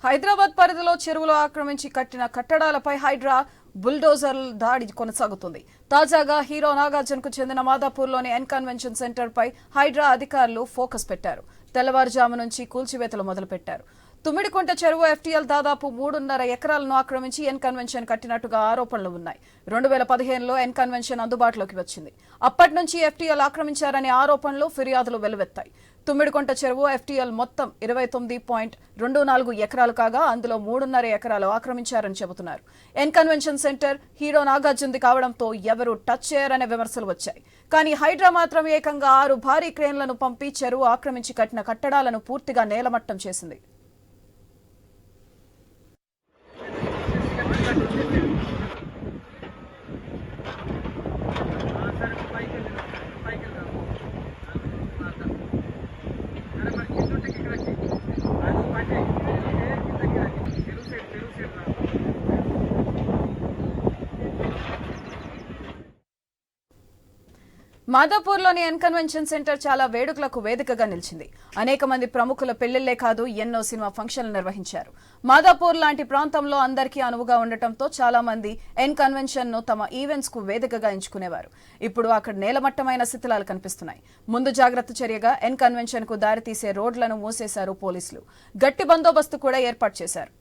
హైదరాబాద్ పరిధిలో చెరువులు ఆక్రమించి కట్టిన కట్టడాలపై హైడ్రా బుల్డోజర్ల దాడి కొనసాగుతుంది. తాజాగా హీరో నాగార్జునకు చెందిన మాదాపూర్లోని ఎన్ కన్వెన్షన్ సెంటర్ పై హైడ్రా అధికారులు ఫోకస్ పెట్టారు. తెల్లవారుజాము నుంచి కూల్చివేతలు మొదలుపెట్టారు. తుమ్మిడికుంట చెరువు ఎఫ్టీఎల్ దాదాపు 3.5 ఎకరాలను ఆక్రమించి ఎన్ కన్వెన్షన్ కట్టినట్టుగా ఆరోపణలు ఉన్నాయి. 2015లో ఎన్ కన్వెన్షన్ అందుబాటులోకి వచ్చింది. అప్పటి నుంచి ఎఫ్టీఎల్ ఆక్రమించారనే ఆరోపణలు, ఫిర్యాదులు వెల్లువెత్తాయి. తుమ్మిడికుంట చెరువు ఎఫ్టీఎల్ మొత్తం 29.24 ఎకరాలు కాగా అందులో 3.5 ఎకరాలు ఆక్రమించారని చెబుతున్నారు. ఎన్ కన్వెన్షన్ సెంటర్ హీరో నాగార్జునది కావడంతో ఎవరూ టచ్ చేయరనే విమర్శలు వచ్చాయి. కానీ హైడ్రా మాత్రం ఏకంగా 6 భారీ క్రేన్లను పంపి చెరువు ఆక్రమించి కట్టిన కట్టడాలను పూర్తిగా నేలమట్టం చేసింది. మాదాపూర్లోని ఎన్ కన్వెన్షన్ సెంటర్ చాలా వేడుకలకు వేదికగా నిలిచింది. అనేక మంది ప్రముఖుల పెళ్లిళ్లే కాదు, ఎన్నో సినిమా ఫంక్షన్లు నిర్వహించారు. మాదాపూర్ లాంటి ప్రాంతంలో అందరికీ అనువుగా ఉండటంతో చాలా మంది ఎన్ కన్వెన్షన్ ను తమ ఈవెంట్స్ కు వేదికగా ఎంచుకునేవారు. ఇప్పుడు అక్కడ నేలమట్టమైన శిథిలాలు కనిపిస్తున్నాయి. ముందు జాగ్రత్త చర్యగా ఎన్ కన్వెన్షన్ కు దారితీసే రోడ్లను మూసేశారు పోలీసులు. గట్టి బందోబస్తు కూడా ఏర్పాటు చేశారు.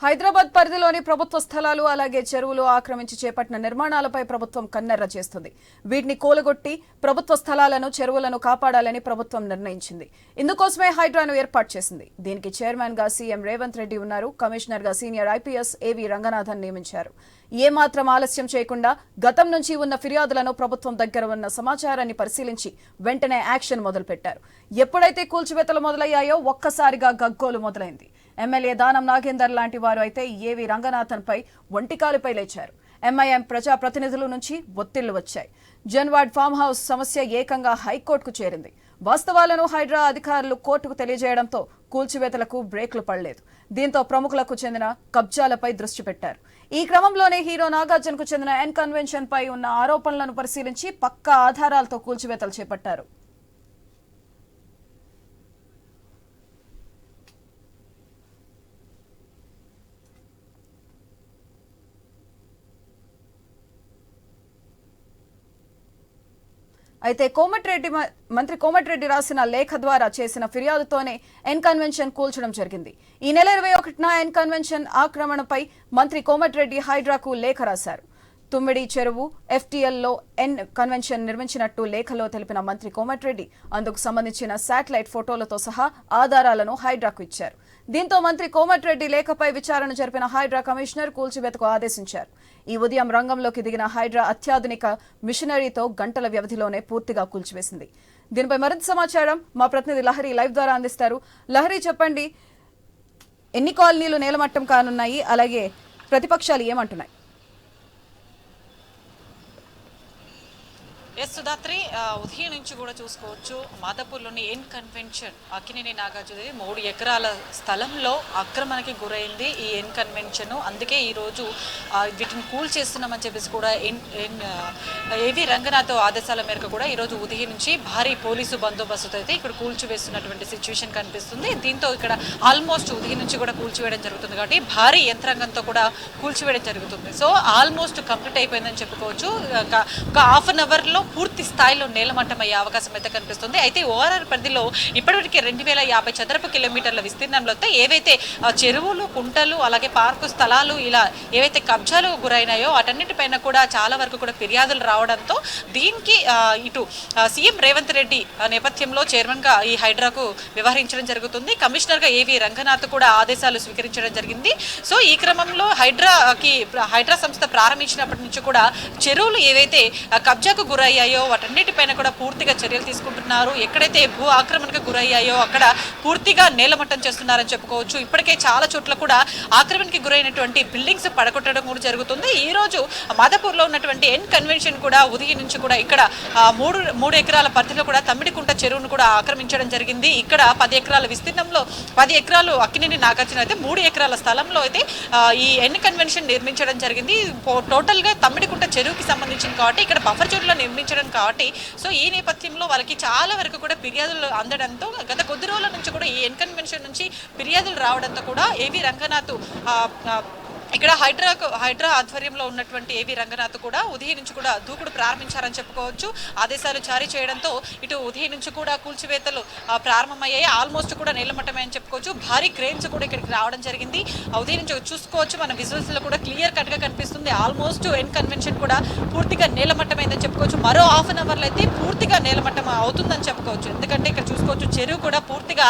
హైదరాబాద్ పరిధిలోని ప్రభుత్వ స్థలాలు అలాగే చెరువులు ఆక్రమించి చేపట్టిన నిర్మాణాలపై ప్రభుత్వం కన్నెర్ర చేస్తుంది. వీటిని కూలగొట్టి ప్రభుత్వ స్థలాలను, చెరువులను కాపాడాలని ప్రభుత్వం నిర్ణయించింది. ఇందుకోసమే హైడ్రాను ఏర్పాటు చేసింది. దీనికి చైర్మన్ గా సీఎం రేవంత్ రెడ్డి ఉన్నారు. కమిషనర్ గా సీనియర్ ఐపీఎస్ ఏవి రంగనాథన్ నియమించారు. ఏమాత్రం ఆలస్యం చేయకుండా గతం నుంచి ఉన్న ఫిర్యాదులను, ప్రభుత్వం దగ్గర ఉన్న సమాచారాన్ని పరిశీలించి వెంటనే యాక్షన్ మొదలుపెట్టారు. ఎప్పుడైతే కూల్చివేతలు మొదలయ్యాయో ఒక్కసారిగా గగ్గోలు మొదలైంది. ఎమ్మెల్యే దానం నాగేందర్ లాంటి వారు అయితే ఏవి రంగనాథన్ పై ఒంటికాలుపై లేచారు. ఎంఐఎం ప్రజాప్రతినిధుల నుంచి ఒత్తిళ్లు వచ్చాయి. జన్వాడ్ ఫామ్ హౌస్ సమస్య ఏకంగా హైకోర్టుకు చేరింది. వాస్తవాలను హైడ్రా అధికారులు కోర్టుకు తెలియజేయడంతో కూల్చివేతలకు బ్రేక్లు పడలేదు. దీంతో ప్రముఖులకు చెందిన కబ్జాలపై దృష్టి పెట్టారు. ఈ క్రమంలోనే హీరో నాగార్జునకు చెందిన ఎన్ కన్వెన్షన్ పై ఉన్న ఆరోపణలను పరిశీలించి పక్కా ఆధారాలతో కూల్చివేతలు చేపట్టారు. అయితే మంత్రి కోమటిరెడ్డి రాసిన లేఖ ద్వారా చేసిన ఫిర్యాదుతోనే ఎన్ కన్వెన్షన్ కూల్చడం జరిగింది. ఈ నెల 21న ఎన్ కన్వెన్షన్ ఆక్రమణపై మంత్రి కోమటిరెడ్డి హైడ్రాకు లేఖ రాశారు. తుమ్మిడి చెరువు ఎఫ్టీఎల్లో ఎన్ కన్వెన్షన్ నిర్మించినట్టు లేఖలో తెలిపిన మంత్రి కోమటిరెడ్డి అందుకు సంబంధించిన శాటిలైట్ ఫోటోలతో సహా ఆధారాలను హైడ్రాకు ఇచ్చారు. దీంతో మంత్రి కోమటిరెడ్డి లేఖపై విచారణ జరిపిన హైడ్రా కమిషనర్ కూల్చివేతకు ఆదేశించారు. ఈ ఉదయం రంగంలోకి దిగిన హైడ్రా అత్యాధునిక మిషనరీతో గంటల వ్యవధిలోనే పూర్తిగా కూల్చివేసింది. దీనిపై మరింత సమాచారం మా ప్రతినిధి లహరి లైవ్ ద్వారా అందిస్తారు. లహరి, చెప్పండి, ఎన్ని కాలనీలు నేలమట్టం కానున్నాయి, అలాగే ప్రతిపక్షాలు ఏమంటున్నాయి? ఎస్ సుధాత్రి, ఉదయం నుంచి కూడా చూసుకోవచ్చు మాదాపూర్లోని ఎన్ కన్వెన్షన్ అక్కినేని నాగార్జున 3 ఎకరాల స్థలంలో ఆక్రమణకి గురైంది ఈ ఎన్ కన్వెన్షన్. అందుకే ఈరోజు వీటిని కూల్ చేస్తున్నామని చెప్పేసి కూడా ఏవి రంగనాథ్ ఆదేశాల మేరకు కూడా ఈరోజు ఉదయం నుంచి భారీ పోలీసు బందోబస్తుతో అయితే ఇక్కడ కూల్చివేస్తున్నటువంటి సిచ్యువేషన్ కనిపిస్తుంది. దీంతో ఇక్కడ ఆల్మోస్ట్ ఉదయం నుంచి కూడా కూల్చివేయడం జరుగుతుంది కాబట్టి భారీ యంత్రాంగంతో కూడా కూల్చివేయడం జరుగుతుంది. సో ఆల్మోస్ట్ కంప్లీట్ అయిపోయిందని చెప్పుకోవచ్చు. ఒక హాఫ్ అన్ అవర్లో పూర్తి స్థాయిలో నేలమట్టం అయ్యే అవకాశం అయితే కనిపిస్తుంది. అయితే ఓఆర్ఆర్ పరిధిలో ఇప్పటివరకు 2050 చదరపు కిలోమీటర్ల విస్తీర్ణంలో ఏవైతే చెరువులు, కుంటలు, అలాగే పార్కు స్థలాలు ఇలా ఏవైతే కబ్జాలు గురైనాయో వాటన్నిటిపైన కూడా చాలా వరకు కూడా ఫిర్యాదులు రావడంతో దీనికి ఇటు సీఎం రేవంత్ రెడ్డి నేపథ్యంలో చైర్మన్ గా ఈ హైడ్రాకు వ్యవహరించడం జరుగుతుంది. కమిషనర్ గా ఏవి రంగనాథ్ కూడా ఆదేశాలు స్వీకరించడం జరిగింది. సో ఈ క్రమంలో హైడ్రా సంస్థ ప్రారంభించినప్పటి నుంచి కూడా చెరువులు ఏవైతే కబ్జాకు గురయ్యాయో గురయ్యాయో వాటన్నిటిపైన కూడా పూర్తిగా చర్యలు తీసుకుంటున్నారు. ఎక్కడైతే భూ ఆక్రమణకు గురయ్యాయో అక్కడ పూర్తిగా నేలమట్టం చేస్తున్నారని చెప్పుకోవచ్చు. ఇప్పటికే చాలా చోట్ల కూడా ఆక్రమణకి గురైనటువంటి బిల్డింగ్స్ పడగొట్టడం కూడా జరుగుతుంది. ఈ రోజు మాదాపూర్లో ఉన్నటువంటి ఎన్ కన్వెన్షన్ కూడా ఉదయం నుంచి కూడా ఇక్కడ 3 ఎకరాల పరిధిలో కూడా తమ్మిడికుంట చెరువును కూడా ఆక్రమించడం జరిగింది. ఇక్కడ 10 ఎకరాల విస్తీర్ణంలో 10 ఎకరాలు అక్కినేని నాగార్జున అయితే 3 ఎకరాల స్థలంలో అయితే ఈ ఎన్ కన్వెన్షన్ నిర్మించడం జరిగింది. టోటల్ గా తమ్మిడికుంట చెరువుకి సంబంధించింది కాబట్టి ఇక్కడ బఫర్ జోన్ లో నిర్మించడం కాబట్టి సో ఈ నేపథ్యంలో వాళ్ళకి చాలా వరకు కూడా ఫిర్యాదులు అందడంతో గత కొద్ది రోజుల నుంచి కూడా ఈ ఎన్ కన్వెన్షన్ నుంచి ఫిర్యాదులు రావడంతో కూడా ఏవి రంగనాథ్ ఇక్కడ హైడ్రా ఆధ్వర్యంలో ఉన్నటువంటి ఏవి రంగనాథ్ కూడా ఉదయం నుంచి కూడా దూకుడు ప్రారంభించారని చెప్పుకోవచ్చు. ఆదేశాలు జారీ చేయడంతో ఇటు ఉదయం నుంచి కూడా కూల్చివేతలు ప్రారంభమయ్యాయి. ఆల్మోస్ట్ కూడా నీలమట్టమే అని చెప్పుకోవచ్చు. భారీ క్రేన్స్ కూడా ఇక్కడికి రావడం జరిగింది. ఉదయం నుంచి చూసుకోవచ్చు, మన విజువల్స్ లో కూడా క్లియర్ కట్ గా కనిపిస్తుంది. ఆల్మోస్ట్ ఎన్ కన్వెన్షన్ కూడా పూర్తిగా నీలమట్టమైందని చెప్పుకోవచ్చు. మరో హాఫ్ అన్ అవర్ లో అయితే పూర్తిగా నీలమట్టం అవుతుందని చెప్పుకోవచ్చు. ఎందుకంటే ఇక్కడ చూసుకోవచ్చు చెరువు కూడా పూర్తిగా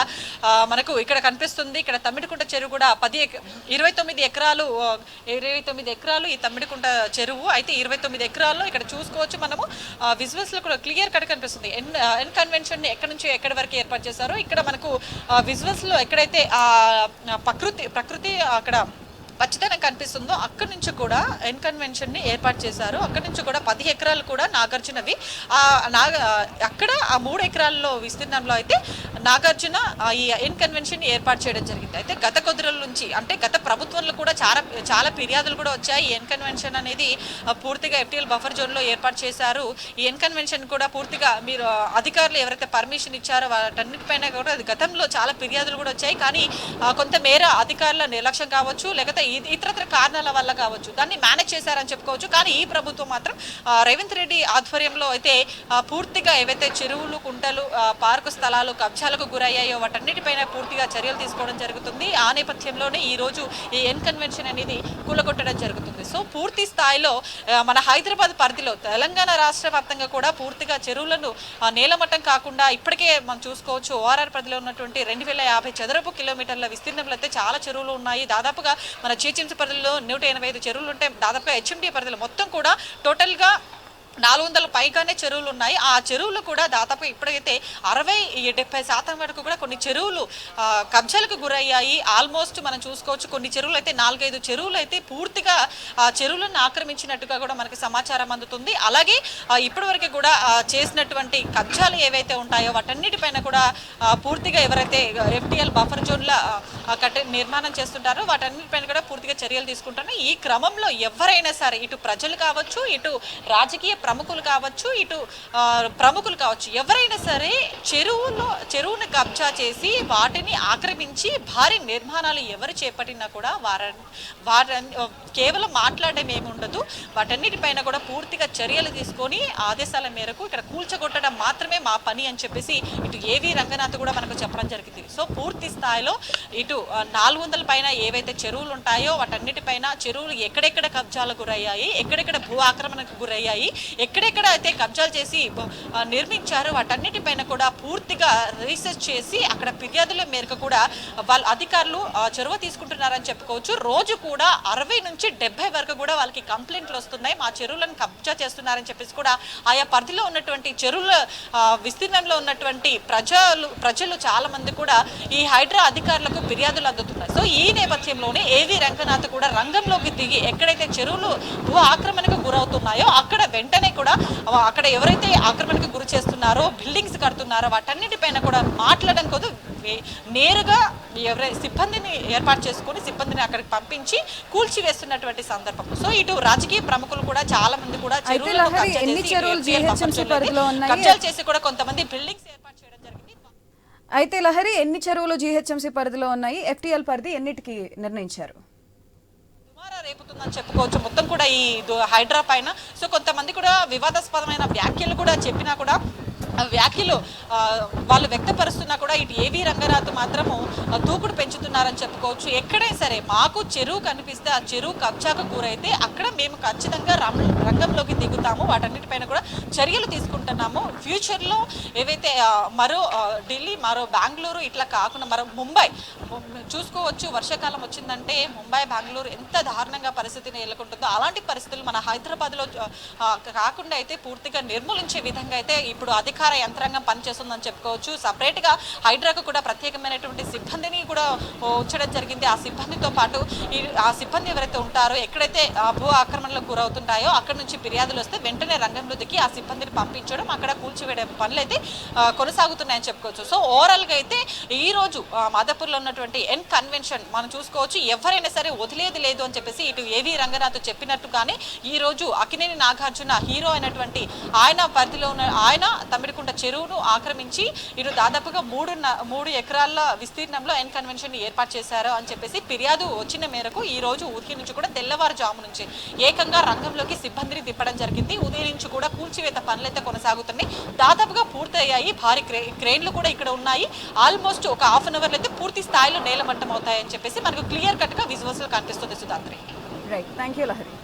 మనకు ఇక్కడ కనిపిస్తుంది. ఇక్కడ తమ్మిడికుంట చెరువు కూడా 29 ఎకరాలు ఈ తమ్మిడికుంట చెరువు అయితే 29 ఎకరాల్లో ఇక్కడ చూసుకోవచ్చు. మనము విజువల్స్ లో కూడా క్లియర్ కట్ కనిపిస్తుంది. ఎన్ కన్వెన్షన్ ఎక్కడి నుంచి ఎక్కడి వరకు ఏర్పాటు చేశారో ఇక్కడ మనకు విజువల్స్ లో ఎక్కడైతే ప్రకృతి అక్కడ పచ్చదనం కనిపిస్తుందో అక్కడి నుంచి కూడా ఎన్ కన్వెన్షన్ ని ఏర్పాటు చేశారు. అక్కడి నుంచి కూడా 10 ఎకరాలు కూడా నాగార్జునవి. అక్కడ ఆ 3 ఎకరాల్లో విస్తీర్ణంలో అయితే నాగార్జున ఈ ఎన్ కన్వెన్షన్ ని ఏర్పాటు చేయడం జరిగింది. అయితే గత కొద్ది రోజుల నుంచి అంటే గత ప్రభుత్వంలో కూడా చాలా ఫిర్యాదులు కూడా వచ్చాయి. ఈ ఎన్ కన్వెన్షన్ అనేది పూర్తిగా ఎఫ్టీఎల్ బఫర్ జోన్ లో ఏర్పాటు చేశారు. ఈ ఎన్ కన్వెన్షన్ కూడా పూర్తిగా మీరు అధికారులు ఎవరైతే పర్మిషన్ ఇచ్చారో వాటన్నిటిపైన కూడా గతంలో చాలా ఫిర్యాదులు కూడా వచ్చాయి. కానీ కొంతమేర అధికారుల నిర్లక్ష్యం కావచ్చు, లేకపోతే ఇతరత్ర కారణాల వల్ల కావచ్చు దాన్ని మేనేజ్ చేశారని చెప్పుకోవచ్చు. కానీ ఈ ప్రభుత్వం మాత్రం రేవంత్ రెడ్డి ఆధ్వర్యంలో అయితే పూర్తిగా ఏవైతే చెరువులు, కుంటలు, పార్కు స్థలాలు కబ్జాలకు గురయ్యాయో వాటన్నిటిపైన పూర్తిగా చర్యలు తీసుకోవడం జరుగుతుంది. ఆ నేపథ్యంలోనే ఈ రోజు ఈ ఎన్ కన్వెన్షన్ అనేది కూలగొట్టడం జరుగుతుంది. సో పూర్తి స్థాయిలో మన హైదరాబాద్ పరిధిలో తెలంగాణ రాష్ట్ర వ్యాప్తంగా కూడా పూర్తిగా చెరువులను నేలమట్టం కాకుండా ఇప్పటికే మనం చూసుకోవచ్చు ఓఆర్ఆర్ పరిధిలో ఉన్నటువంటి 2050 చదరపు కిలోమీటర్ల విస్తీర్ణంలో అయితే చాలా చెరువులు ఉన్నాయి. దాదాపుగా మన జీహెచ్ఎంసీ పరిధిలో 185 చెరువులు ఉంటే దాదాపుగా హెచ్ఎండి పరిధిలో మొత్తం కూడా టోటల్గా 400 పైగానే చెరువులు ఉన్నాయి. ఆ చెరువులు కూడా దాదాపు ఇప్పటికైతే 60-70% వరకు కూడా కొన్ని చెరువులు కబ్జాలకు గురయ్యాయి. ఆల్మోస్ట్ మనం చూసుకోవచ్చు కొన్ని చెరువులు అయితే 4-5 చెరువులు అయితే పూర్తిగా చెరువులను ఆక్రమించినట్టుగా కూడా మనకి సమాచారం అందుతుంది. అలాగే ఇప్పటివరకు కూడా చేసినటువంటి కబ్జాలు ఏవైతే ఉంటాయో వాటన్నిటిపైన కూడా పూర్తిగా ఎవరైతే ఎఫ్టీఎల్ బఫర్ జోన్ల నిర్మాణం చేస్తుంటారో వాటన్నిటిపైన కూడా పూర్తిగా చర్యలు తీసుకుంటారు. ఈ క్రమంలో ఎవరైనా సరే ఇటు ప్రజలు కావచ్చు, ఇటు రాజకీయ ప్రముఖులు కావచ్చు, ఇటు ప్రముఖులు కావచ్చు, ఎవరైనా సరే చెరువును కబ్జా చేసి వాటిని ఆక్రమించి భారీ నిర్మాణాలు ఎవరు చేపట్టినా కూడా వారని కేవలం మాట్లాడడం ఏమి ఉండదు. వాటన్నిటిపైన కూడా పూర్తిగా చర్యలు తీసుకొని ఆదేశాల మేరకు ఇక్కడ కూల్చగొట్టడం మాత్రమే మా పని అని చెప్పేసి ఇటు ఏవి రంగనాథ్ కూడా మనకు చెప్పడం జరిగింది. సో పూర్తి స్థాయిలో ఇటు 400 పైన ఏవైతే చెరువులు ఉంటాయో వాటన్నిటిపైన చెరువులు ఎక్కడెక్కడ కబ్జాలకు గురయ్యాయి, ఎక్కడెక్కడ భూ ఆక్రమణకు గురయ్యాయి, ఎక్కడెక్కడ అయితే కబ్జాలు చేసి నిర్మించారో వాటన్నిటిపైన కూడా పూర్తిగా రీసెర్చ్ చేసి అక్కడ ఫిర్యాదుల మేరకు కూడా వాళ్ళ అధికారులు చొరవ తీసుకుంటున్నారని చెప్పుకోవచ్చు. రోజు కూడా 60-70 వరకు కూడా వాళ్ళకి కంప్లైంట్లు వస్తున్నాయి, మా చెరువులను కబ్జా చేస్తున్నారని చెప్పేసి కూడా ఆయా పరిధిలో ఉన్నటువంటి చెరువుల విస్తీర్ణంలో ఉన్నటువంటి ప్రజలు చాలా మంది కూడా ఈ హైడ్రా అధికారులకు ఫిర్యాదులు అందుతున్నాయి. సో ఈ నేపథ్యంలోనే ఏవి రంగనాథ్ కూడా రంగంలోకి దిగి ఎక్కడైతే చెరువులు భూ ఆక్రమణకు గురవుతున్నాయో అక్కడ వెంటనే కూడా అక్కడ ఎవరైతే ఆక్రమణకు గురి చేస్తున్నారో బిల్డింగ్స్ కడుతున్నారో వాటన్నిటిపైన కూడా మాట్లాడడం కోసం నేరుగా ఎవరైతే సిబ్బందిని ఏర్పాటు చేసుకుని సిబ్బందిని అక్కడికి పంపించి కూల్చివేస్తున్నటువంటి సందర్భం. సో ఇటు రాజకీయ ప్రముఖులు కూడా చాలా మంది కూడా కబ్జాలు చేసి కూడా కొంతమంది బిల్డింగ్స్ ఏర్పాటు చేయడం జరిగింది. అయితే లహరి ఎన్ని చెరువులు జీహెచ్ఎంసీ పరిధిలో ఉన్నాయి, ఎఫ్టీఎల్ పరిధి ఎన్నిటికి నిర్ణయించారు? రేపుతుందని చెప్పుకోవచ్చు మొత్తం కూడా ఈ హైడ్రా పైన. సో కొంతమంది కూడా వివాదాస్పదమైన వ్యాఖ్యలు కూడా చెప్పినా కూడా వ్యాఖ్యలు వాళ్ళు వ్యక్తపరుస్తున్నా కూడా ఇటు ఏవి రంగనాథ్ రంగనాథ్ మాత్రము దూకుడు పెంచుతున్నారని చెప్పుకోవచ్చు. ఎక్కడైనా సరే మాకు చెరువు కనిపిస్తే ఆ చెరువు కబ్జాకు గురైతే అక్కడ మేము ఖచ్చితంగా రంగంలోకి దిగుతాము, వాటన్నిటిపైన కూడా చర్యలు తీసుకుంటున్నాము. ఫ్యూచర్లో ఏవైతే మరో ఢిల్లీ, మరో బెంగళూరు ఇట్లా కాకుండా మరో ముంబై చూసుకోవచ్చు. వర్షాకాలం వచ్చిందంటే ముంబై, బెంగళూరు ఎంత దారుణంగా పరిస్థితిని ఎదుర్కొంటుందో అలాంటి పరిస్థితులు మన హైదరాబాద్లో కాకుండా అయితే పూర్తిగా నిర్మూలించే విధంగా అయితే ఇప్పుడు అధికార యంత్రాంగం పనిచేస్తుందని చెప్పుకోవచ్చు. సపరేట్గా హైడ్రాకు కూడా ప్రత్యేకమైనటువంటి సిబ్బందిని కూడా ఉంచడం జరిగింది. ఆ సిబ్బందితో పాటు ఆ సిబ్బంది ఎవరైతే ఉంటారో ఎక్కడైతే భూ ఆక్రమణలకు గురవుతుంటాయో అక్కడ నుంచి ఫిర్యాదులు వస్తే వెంటనే రంగంలో దిగి ఆ సిబ్బందిని పంపించడం, అక్కడ కూల్చివేయడం పనులు అయితే కొనసాగుతున్నాయని చెప్పుకోవచ్చు. సో ఓవరాల్గా అయితే ఈ రోజు మాదాపూర్లో ఉన్నటువంటి ఎన్ కన్వెన్షన్ మనం చూసుకోవచ్చు. ఎవరైనా సరే వదిలేది లేదు అని చెప్పేసి ఇటు ఏవి రంగనాథ్ చెప్పినట్టుగానే ఈ రోజు అక్కినేని నాగార్జున హీరో అయినటువంటి ఆయన పరిధిలో ఉన్న ఆయన తమ్మిడికుంట చెరువును ఆక్రమించి ఇటు దాదాపుగా 3 ఎకరాల విస్తీర్ణంలో ఎన్ కన్వెన్షన్ ఏర్పాటు చేశారు అని చెప్పేసి ఫిర్యాదు వచ్చిన మేరకు ఈ రోజు ఉదయం నుంచి కూడా తెల్లవారుజాము నుంచి ఏకంగా రంగంలోకి సిబ్బందిని తిప్పడం జరిగింది. ఉదయం నుంచి కూడా కూల్చివేత పనులు అయితే కొనసాగుతున్నాయి. దాదాపుగా పూర్తయ్యాయి. భారీ క్రెయిన్లు కూడా ఇక్కడ ఉన్నాయి. ఆల్మోస్ట్ ఒక హాఫ్ అన్ అవర్లో అయితే పూర్తి స్థాయిలో నేలమట్టం అవుతాయని చెప్పేసి మనకు క్లియర్ కట్ గా విజువల్స్ కనిపిస్తుంది. Sudhatri, right, thank you Lahari.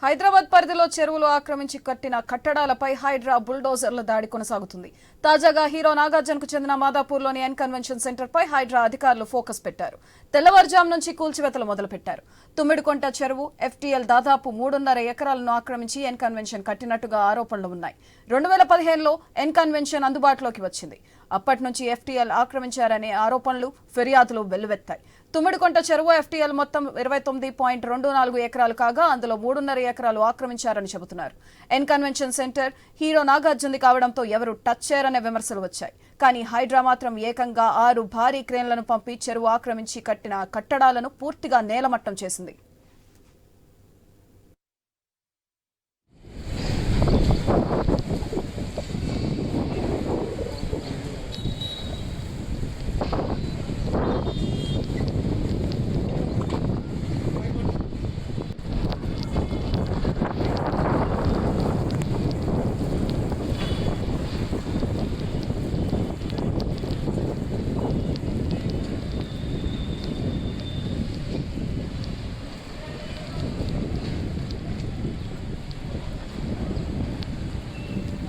Hyderabad పరిధిలో చెరువులు ఆక్రమించి కట్టిన కట్టడాలపై హైడ్రా బుల్డోజర్ల దాడి కొనసాగుతుంది. తాజాగా హీరో నాగార్జునకు చెందిన మాదాపూర్లోని ఎన్ కన్వెన్షన్ సెంటర్ పై హైడ్రా అధికారులు ఫోకస్ పెట్టారు. తెల్లవారుజాము నుంచి కూల్చివేతలు మొదలుపెట్టారు. తుమ్మిడికొంట చెరువు, FTL దాదాపు 3.5 ఎకరాలను ఆక్రమించి ఎన్ కన్వెన్షన్ కట్టినట్టుగా ఆరోపణలు ఉన్నాయి. 2015లో ఎన్ కన్వెన్షన్ అందుబాటులోకి వచ్చింది. అప్పటి నుంచి FTL ఆక్రమించారనే ఆరోపణలు, ఫిర్యాదులు వెల్లువెత్తాయి. తుమ్మిడికొంట చెరువు FTL మొత్తం 29.24 ఎకరాలు కాగా అందులో 3.5 ఎకరాలు ఆక్రమించారని చెబుతున్నారు. ఎన్ కన్వెన్షన్ సెంటర్ హీరో నాగార్జునది కావడంతో ఎవరు టచ్ చేయరనే విమర్శలు వచ్చాయి. కానీ హైడ్రా మాత్రం ఏకంగా 6 భారీ క్రేన్లను పంపి చెరువు ఆక్రమించి కట్టిన కట్టడాలను పూర్తిగా నేలమట్టం చేసింది.